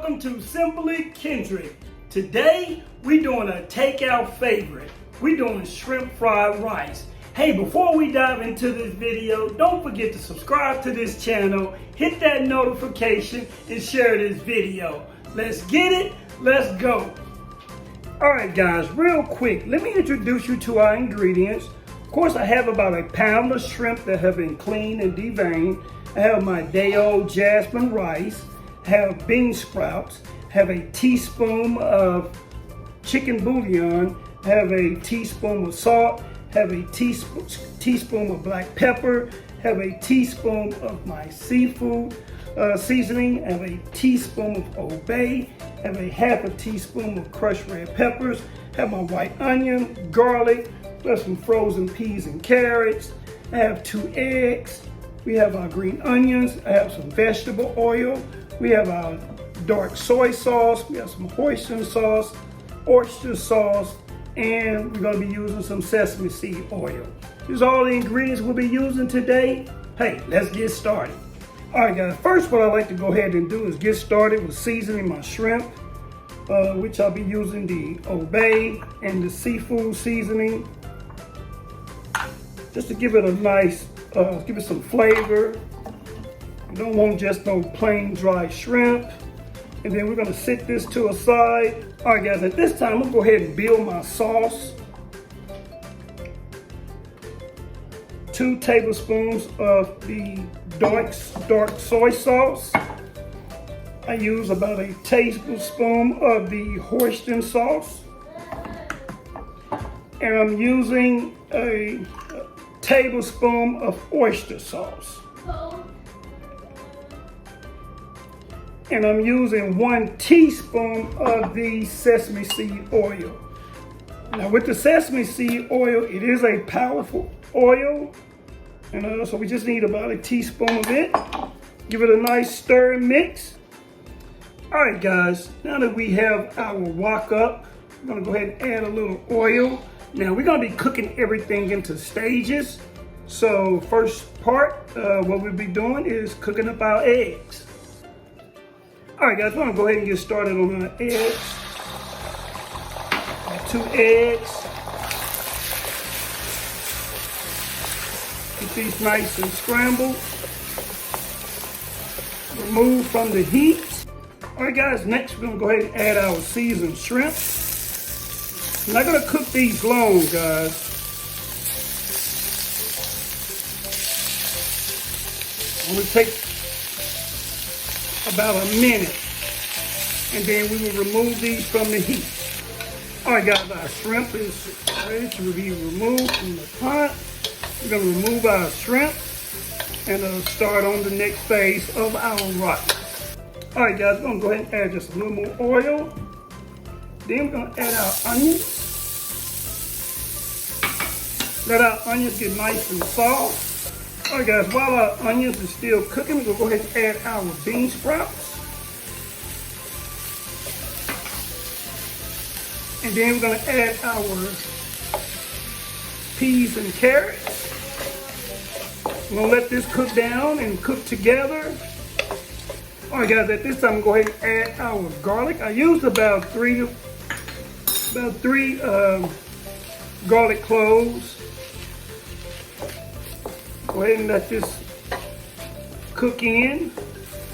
welcome to Simply Kendrick. Today, we're doing a takeout favorite. We're doing shrimp fried rice. Hey, before we dive into this video, don't forget to subscribe to this channel, hit that notification, and share this video. Let's get it, let's go. All right, guys, real quick, let me introduce you to our ingredients. Of course, I have about a pound of shrimp that have been cleaned and deveined. I have my day-old jasmine rice, have bean sprouts, have a teaspoon of chicken bouillon, have a teaspoon of salt, have a teaspoon of black pepper, have a teaspoon of my seafood seasoning, have a teaspoon of Old Bay, have a half a teaspoon of crushed red peppers, have my white onion, garlic, plus some frozen peas and carrots. I have 2 eggs. We have our green onions. I have some vegetable oil. We have our dark soy sauce. We have some hoisin sauce, oyster sauce, and we're going to be using some sesame seed oil. These are all the ingredients we'll be using today. Hey, let's get started. All right, guys, first what I like to go ahead and do is get started with seasoning my shrimp, which I'll be using the Old Bay and the seafood seasoning, just to give it a nice, give it some flavor. You don't want just no plain dry shrimp. And then we're gonna sit this to a side. All right, guys, at this time, I'm gonna go ahead and build my sauce. 2 tablespoons of the dark soy sauce. I use about a tablespoon of the hoisin sauce. And I'm using a tablespoon of oyster sauce. And I'm using 1 teaspoon of the sesame seed oil. Now with the sesame seed oil, it is a powerful oil. And so we just need about a teaspoon of it. Give it a nice stir and mix. All right, guys, now that we have our wok up, we're gonna go ahead and add a little oil. Now we're gonna be cooking everything into stages. So first part, what we'll be doing is cooking up our eggs. All right, guys, we're gonna go ahead and get started on our eggs. 2 eggs. Get these nice and scrambled. Remove from the heat. All right, guys, next we're gonna go ahead and add our seasoned shrimp. I'm not gonna cook these long, guys. Only take about a minute, and then we will remove these from the heat. All right, guys, our shrimp is ready to be removed from the pot. We're gonna remove our shrimp and start on the next phase of our rice. All right, guys, we're gonna go ahead and add just a little more oil. Then we're gonna add our onions. Let our onions get nice and soft. All right, guys, while our onions are still cooking, we're gonna go ahead and add our bean sprouts. And then we're gonna add our peas and carrots. We're gonna let this cook down and cook together. All right, guys, at this time, go ahead and add our garlic. I used about three garlic cloves. Go ahead and let this cook in.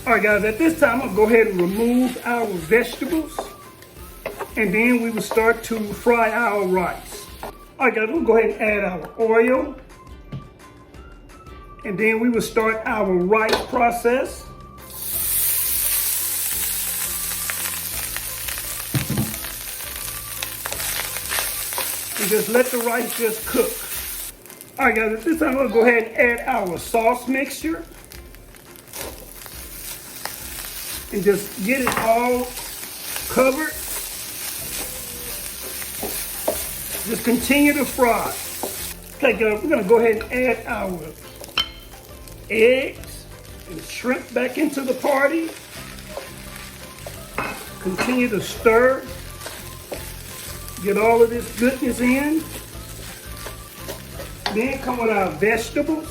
All right, guys, at this time, I'll go ahead and remove our vegetables. And then we will start to fry our rice. All right, guys, we'll go ahead and add our oil. And then we will start our rice process. And just let the rice just cook. All right, guys, at this time, I'm gonna go ahead and add our sauce mixture. And just get it all covered. Just continue to fry. Okay, guys, we're gonna go ahead and add our eggs and shrimp back into the party. Continue to stir. Get all of this goodness in. Then come with our vegetables.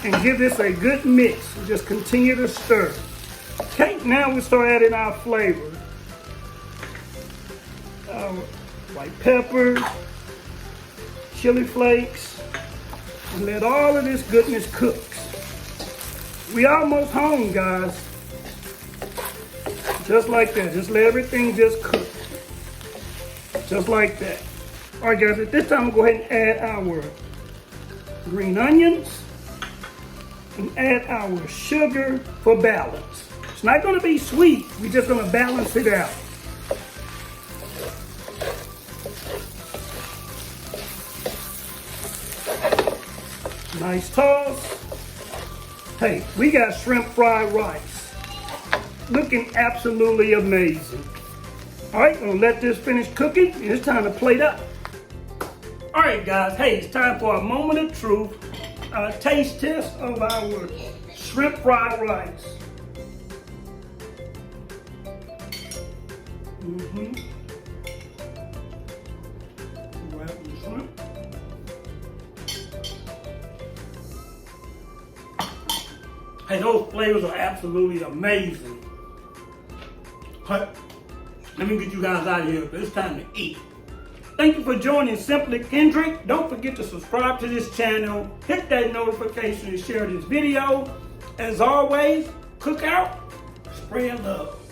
and give this a good mix. Just continue to stir. Okay, now we start adding our flavor. White pepper, chili flakes, and let all of this goodness cook. We almost home, guys. Just like that. Just let everything just cook. Just like that. All right, guys, at this time, we'll go ahead and add our green onions and add our sugar for balance. It's not going to be sweet. We're just going to balance it out. Nice toss. Hey, we got shrimp fried rice. Looking absolutely amazing. All right, we'll let this finish cooking. It's time to plate up. All right, guys. Hey, it's time for a moment of truth. A taste test of our shrimp fried rice. Grab the shrimp. Hey, those flavors are absolutely amazing. But let me get you guys out of here. It's time to eat. Thank you for joining Simply Kendrick. Don't forget to subscribe to this channel, hit that notification, and share this video. As always, cook out, spread love.